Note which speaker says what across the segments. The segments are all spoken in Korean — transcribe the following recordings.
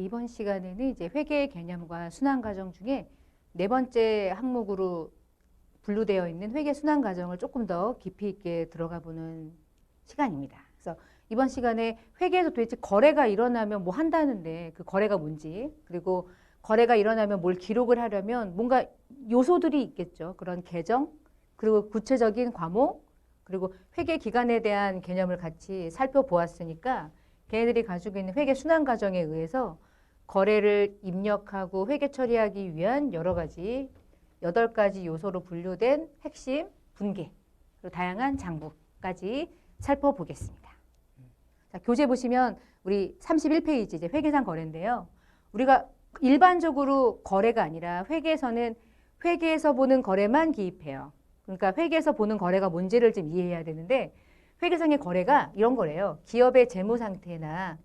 Speaker 1: 이번 시간에는 이제 회계 개념과 순환 과정 중에 네 번째 항목으로 분류되어 있는 회계 순환 과정을 조금 더 깊이 있게 들어가 보는 시간입니다. 그래서 이번 시간에 회계에서 도대체 거래가 일어나면 뭐 한다는데 그 거래가 뭔지, 그리고 거래가 일어나면 뭘 기록을 하려면 뭔가 요소들이 있겠죠. 그런 계정, 그리고 구체적인 과목, 그리고 회계 기간에 대한 개념을 같이 살펴보았으니까 걔네들이 가지고 있는 회계 순환 과정에 의해서 거래를 입력하고 회계 처리하기 위한 여러 가지 8가지 요소로 분류된 핵심, 분계, 그리고 다양한 장부까지 살펴보겠습니다. 자, 교재 보시면 우리 31페이지 이제 회계상 거래인데요. 우리가 일반적으로 거래가 아니라 회계에서는 회계에서 보는 거래만 기입해요. 그러니까 회계에서 보는 거래가 뭔지를 좀 이해해야 되는데 회계상의 거래가 이런 거래요. 기업의 재무 상태나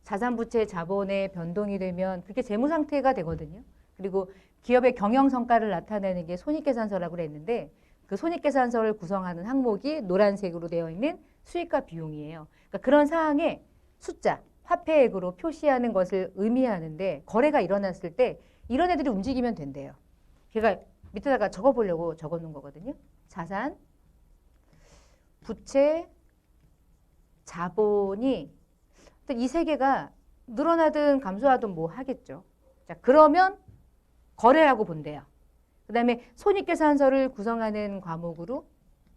Speaker 1: 자산 부채 자본의 변동이 되면 그게 재무 상태가 되거든요. 그리고 기업의 경영 성과를 나타내는 게 손익계산서라고 그랬는데 그 손익계산서를 구성하는 항목이 노란색으로 되어 있는 수익과 비용이에요. 그러니까 그런 사항에 숫자, 화폐액으로 표시하는 것을 의미하는데 거래가 일어났을 때 이런 애들이 움직이면 된대요. 제가 밑에다가 적어보려고 적어놓은 거거든요. 자산, 부채, 자본이 이 세 개가 늘어나든 감소하든 뭐 하겠죠. 자, 그러면 거래라고 본대요. 그 다음에 손익계산서를 구성하는 과목으로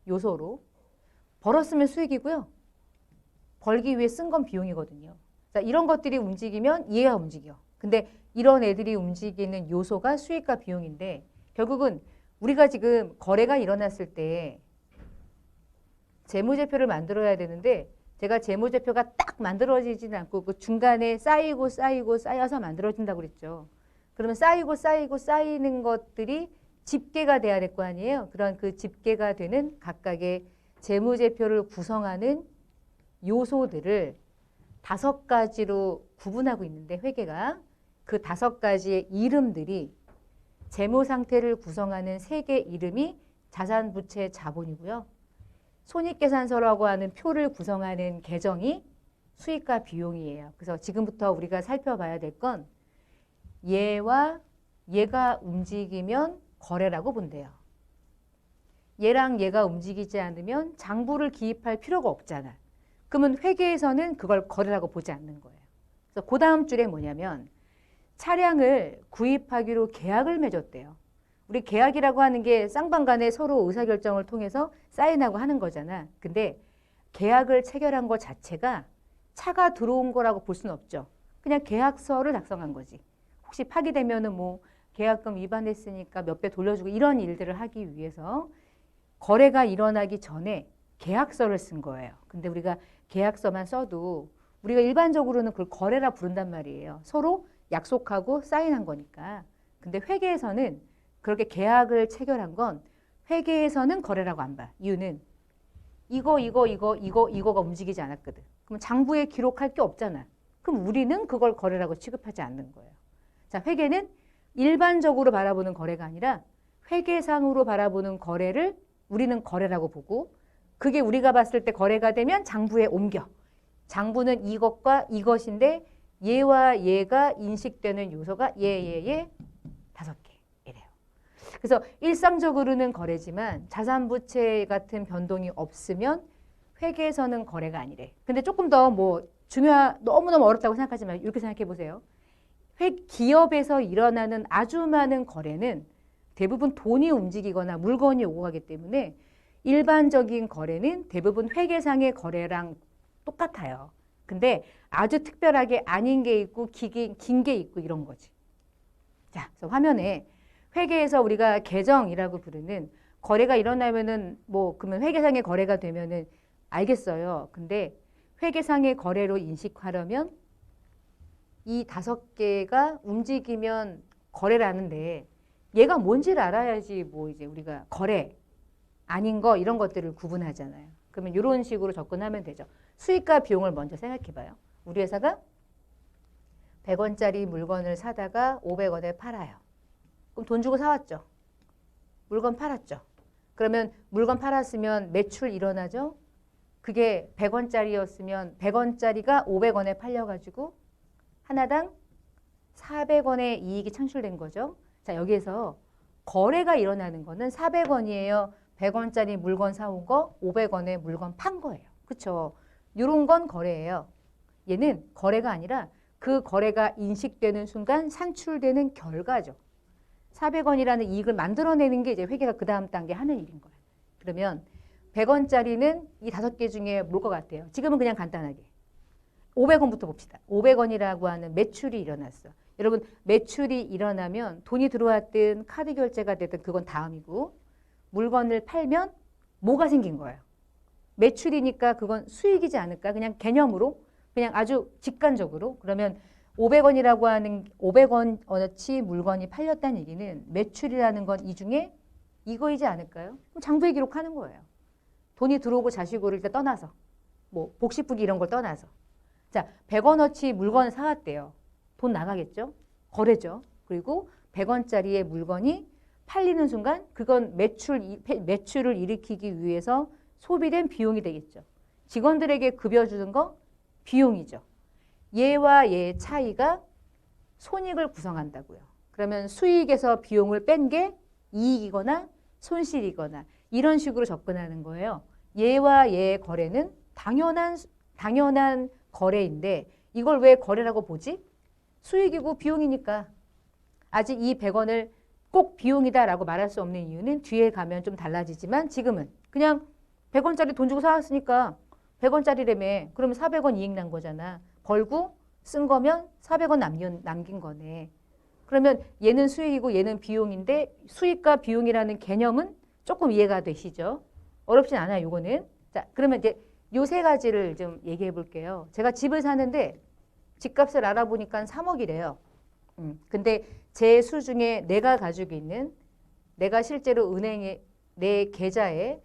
Speaker 1: 요소로 벌었으면 수익이고요. 벌기 위해 쓴 건 비용이거든요. 자, 이런 것들이 움직이면 얘가 움직여. 근데 이런 애들이 움직이는 요소가 수익과 비용인데 결국은 우리가 지금 거래가 일어났을 때 재무제표를 만들어야 되는데 제가 재무제표가 딱 만들어지지는 않고 그 중간에 쌓여서 만들어진다고 그랬죠. 그러면 쌓이는 것들이 집계가 돼야 될 거 아니에요. 그런 그 집계가 되는 각각의 재무제표를 구성하는 요소들을 5가지로 구분하고 있는데 회계가 그 5가지의 이름들이 재무 상태를 구성하는 3개 이름이 자산, 부채, 자본이고요. 손익계산서라고 하는 표를 구성하는 계정이 수익과 비용이에요. 그래서 지금부터 우리가 살펴봐야 될 건 얘와 얘가 움직이면 거래라고 본대요. 얘랑 얘가 움직이지 않으면 장부를 기입할 필요가 없잖아. 그러면 회계에서는 그걸 거래라고 보지 않는 거예요. 그래서 그 다음 줄에 뭐냐면 차량을 구입하기로 계약을 맺었대요. 우리 계약이라고 하는 게 쌍방간에 서로 의사결정을 통해서 사인하고 하는 거잖아. 근데 계약을 체결한 것 자체가 차가 들어온 거라고 볼 수는 없죠. 그냥 계약서를 작성한 거지. 혹시 파기되면은 뭐 계약금 위반했으니까 몇 배 돌려주고 이런 일들을 하기 위해서 거래가 일어나기 전에 계약서를 쓴 거예요. 근데 우리가 계약서만 써도 우리가 일반적으로는 그걸 거래라 부른단 말이에요. 서로 약속하고 사인한 거니까. 근데 회계에서는 그렇게 계약을 체결한 건 회계에서는 거래라고 안 봐. 이유는 이거가 움직이지 않았거든. 그럼 장부에 기록할 게 없잖아. 그럼 우리는 그걸 거래라고 취급하지 않는 거예요. 자, 회계는 일반적으로 바라보는 거래가 아니라 회계상으로 바라보는 거래를 우리는 거래라고 보고 그게 우리가 봤을 때 거래가 되면 장부에 옮겨. 장부는 이것과 이것인데 얘와 얘가 인식되는 요소가 얘 5개. 이래요. 그래서 일상적으로는 거래지만 자산부채 같은 변동이 없으면 회계에서는 거래가 아니래. 근데 조금 더 뭐 너무너무 어렵다고 생각하지 말고 이렇게 생각해 보세요. 기업에서 일어나는 아주 많은 거래는 대부분 돈이 움직이거나 물건이 오고 가기 때문에 일반적인 거래는 대부분 회계상의 거래랑 똑같아요. 근데 아주 특별하게 아닌 게 있고 긴 게 있고 이런 거지. 자, 그래서 화면에 회계에서 우리가 계정이라고 부르는 거래가 일어나면은 뭐 그러면 회계상의 거래가 되면은 알겠어요. 근데 회계상의 거래로 인식하려면 이 5개가 움직이면 거래라는데 얘가 뭔지를 알아야지 뭐 이제 우리가 거래 아닌 거 이런 것들을 구분하잖아요. 그러면 이런 식으로 접근하면 되죠. 수익과 비용을 먼저 생각해 봐요. 우리 회사가 100원짜리 물건을 사다가 500원에 팔아요. 그럼 돈 주고 사왔죠. 물건 팔았죠. 그러면 물건 팔았으면 매출 일어나죠. 그게 100원짜리였으면 100원짜리가 500원에 팔려가지고 하나당 400원의 이익이 창출된 거죠. 자, 여기에서 거래가 일어나는 거는 400원이에요. 100원짜리 물건 사온 거, 500원에 물건 판 거예요. 그쵸? 요런 건 거래예요. 얘는 거래가 아니라 그 거래가 인식되는 순간 산출되는 결과죠. 400원이라는 이익을 만들어내는 게 이제 회계가 그 다음 단계 하는 일인 거예요. 그러면 100원짜리는 이 5개 중에 뭘 것 같아요? 지금은 그냥 간단하게 500원부터 봅시다. 500원이라고 하는 매출이 일어났어. 여러분 매출이 일어나면 돈이 들어왔든 카드 결제가 되든 그건 다음이고 물건을 팔면 뭐가 생긴 거예요? 매출이니까 그건 수익이지 않을까? 그냥 개념으로 그냥 아주 직관적으로 그러면 500원이라고 하는 500원어치 물건이 팔렸다는 얘기는 매출이라는 건 이 중에 이거이지 않을까요? 그럼 장부에 기록하는 거예요. 돈이 들어오고 자시고를 일단 떠나서 뭐 복식부기 이런 걸 떠나서 자 100원어치 물건을 사왔대요. 돈 나가겠죠? 거래죠. 그리고 100원짜리의 물건이 팔리는 순간 그건 매출을 일으키기 위해서 소비된 비용이 되겠죠. 직원들에게 급여 주는 거 비용이죠. 얘와 얘의 차이가 손익을 구성한다고요. 그러면 수익에서 비용을 뺀 게 이익이거나 손실이거나 이런 식으로 접근하는 거예요. 얘와 얘의 거래는 당연한 거래인데 이걸 왜 거래라고 보지? 수익이고 비용이니까. 아직 이 100원을 꼭 비용이다라고 말할 수 없는 이유는 뒤에 가면 좀 달라지지만 지금은 그냥 100원짜리 돈 주고 사왔으니까 100원짜리라며 그러면 400원 이익 난 거잖아. 벌고 쓴 거면 400원 남긴 거네. 그러면 얘는 수익이고 얘는 비용인데 수익과 비용이라는 개념은 조금 이해가 되시죠? 어렵진 않아요, 요거는. 자, 그러면 이제 요 세 가지를 좀 얘기해 볼게요. 제가 집을 사는데 집값을 알아보니까 3억이래요. 근데 제 수중에 내가 가지고 있는 내가 실제로 은행에 내 계좌에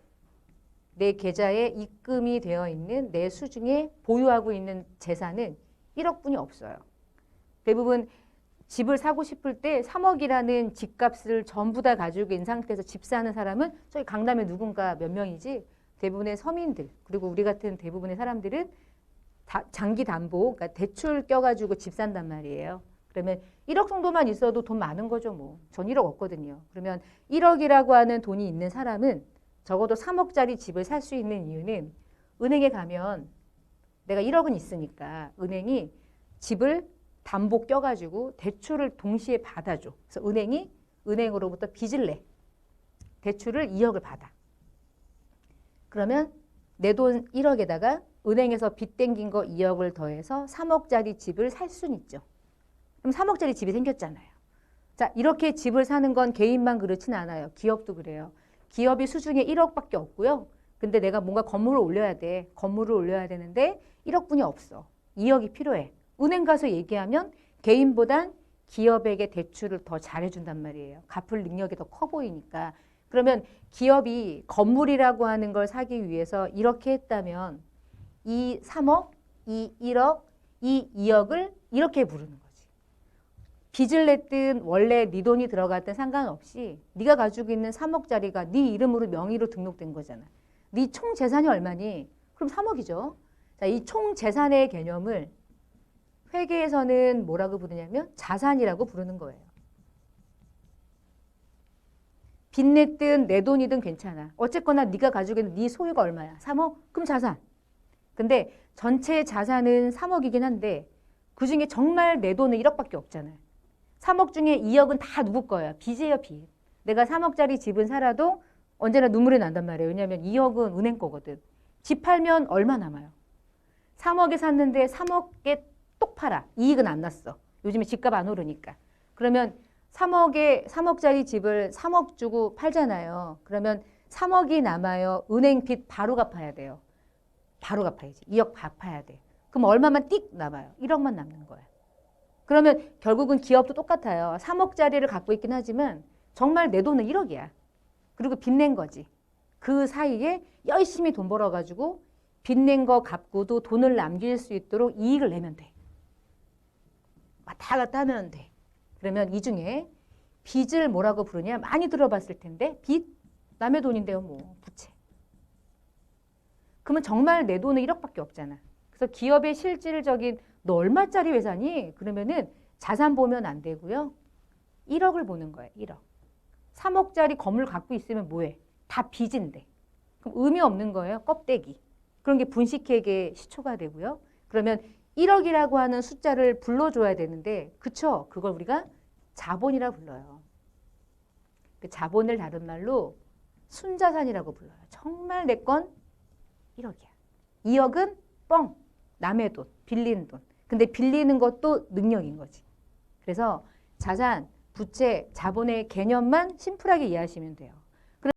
Speaker 1: 입금이 되어 있는 내 수중에 보유하고 있는 재산은 1억뿐이 없어요. 대부분 집을 사고 싶을 때 3억이라는 집값을 전부 다 가지고 있는 상태에서 집 사는 사람은 저기 강남에 누군가 몇 명이지 대부분의 서민들 그리고 우리 같은 대부분의 사람들은 장기 담보, 그러니까 대출 껴가지고 집 산단 말이에요. 그러면 1억 정도만 있어도 돈 많은 거죠 뭐. 전 1억 없거든요. 그러면 1억이라고 하는 돈이 있는 사람은 적어도 3억짜리 집을 살 수 있는 이유는 은행에 가면 내가 1억은 있으니까 은행이 집을 담보 껴가지고 대출을 동시에 받아줘. 그래서 은행이 은행으로부터 빚을 내. 대출을 2억을 받아. 그러면 내 돈 1억에다가 은행에서 빚 땡긴 거 2억을 더해서 3억짜리 집을 살 수는 있죠. 그럼 3억짜리 집이 생겼잖아요. 자, 이렇게 집을 사는 건 개인만 그렇진 않아요. 기업도 그래요. 기업이 수중에 1억밖에 없고요. 근데 내가 뭔가 건물을 올려야 돼. 건물을 올려야 되는데 1억뿐이 없어. 2억이 필요해. 은행 가서 얘기하면 개인보단 기업에게 대출을 더 잘해준단 말이에요. 갚을 능력이 더 커 보이니까. 그러면 기업이 건물이라고 하는 걸 사기 위해서 이렇게 했다면 이 3억, 이 1억, 이 2억을 이렇게 부르는 거지. 빚을 냈든 원래 네 돈이 들어갔든 상관없이 네가 가지고 있는 3억짜리가 네 이름으로 명의로 등록된 거잖아. 네 총 재산이 얼마니? 그럼 3억이죠. 자, 이 총 재산의 개념을 회계에서는 뭐라고 부르냐면 자산이라고 부르는 거예요. 빚 냈든 내 돈이든 괜찮아. 어쨌거나 네가 가지고 있는 네 소유가 얼마야? 3억? 그럼 자산. 근데 전체 자산은 3억이긴 한데 그중에 정말 내 돈은 1억밖에 없잖아요. 3억 중에 2억은 다 누구 거예요? 빚이에요, 빚. 내가 3억짜리 집은 살아도 언제나 눈물이 난단 말이에요. 왜냐하면 2억은 은행 거거든. 집 팔면 얼마 남아요? 3억에 샀는데 3억에 똑 팔아. 이익은 안 났어. 요즘에 집값 안 오르니까. 그러면 3억짜리 집을 3억 주고 팔잖아요. 그러면 3억이 남아요. 은행 빚 바로 갚아야 돼요. 바로 갚아야지. 2억 갚아야 돼. 그럼 얼마만 띡 남아요? 1억만 남는 거예요. 그러면 결국은 기업도 똑같아요. 3억짜리를 갖고 있긴 하지만 정말 내 돈은 1억이야. 그리고 빚낸 거지. 그 사이에 열심히 돈 벌어가지고 빚낸 거 갚고도 돈을 남길 수 있도록 이익을 내면 돼. 왔다 갔다 하면 돼. 그러면 이 중에 빚을 뭐라고 부르냐? 많이 들어봤을 텐데 빚? 남의 돈인데요. 뭐 부채. 그러면 정말 내 돈은 1억밖에 없잖아. 그래서 기업의 실질적인 너 얼마짜리 회사니? 그러면은 자산 보면 안 되고요. 1억을 보는 거예요. 1억. 3억짜리 건물 갖고 있으면 뭐해? 다 빚인데. 그럼 의미 없는 거예요. 껍데기. 그런 게 분식회계의 시초가 되고요. 그러면 1억이라고 하는 숫자를 불러줘야 되는데 그쵸? 그걸 우리가 자본이라 불러요. 그 자본을 다른 말로 순자산이라고 불러요. 정말 내 건 1억이야. 2억은 뻥. 남의 돈, 빌린 돈. 근데 빌리는 것도 능력인 거지. 그래서 자산, 부채, 자본의 개념만 심플하게 이해하시면 돼요.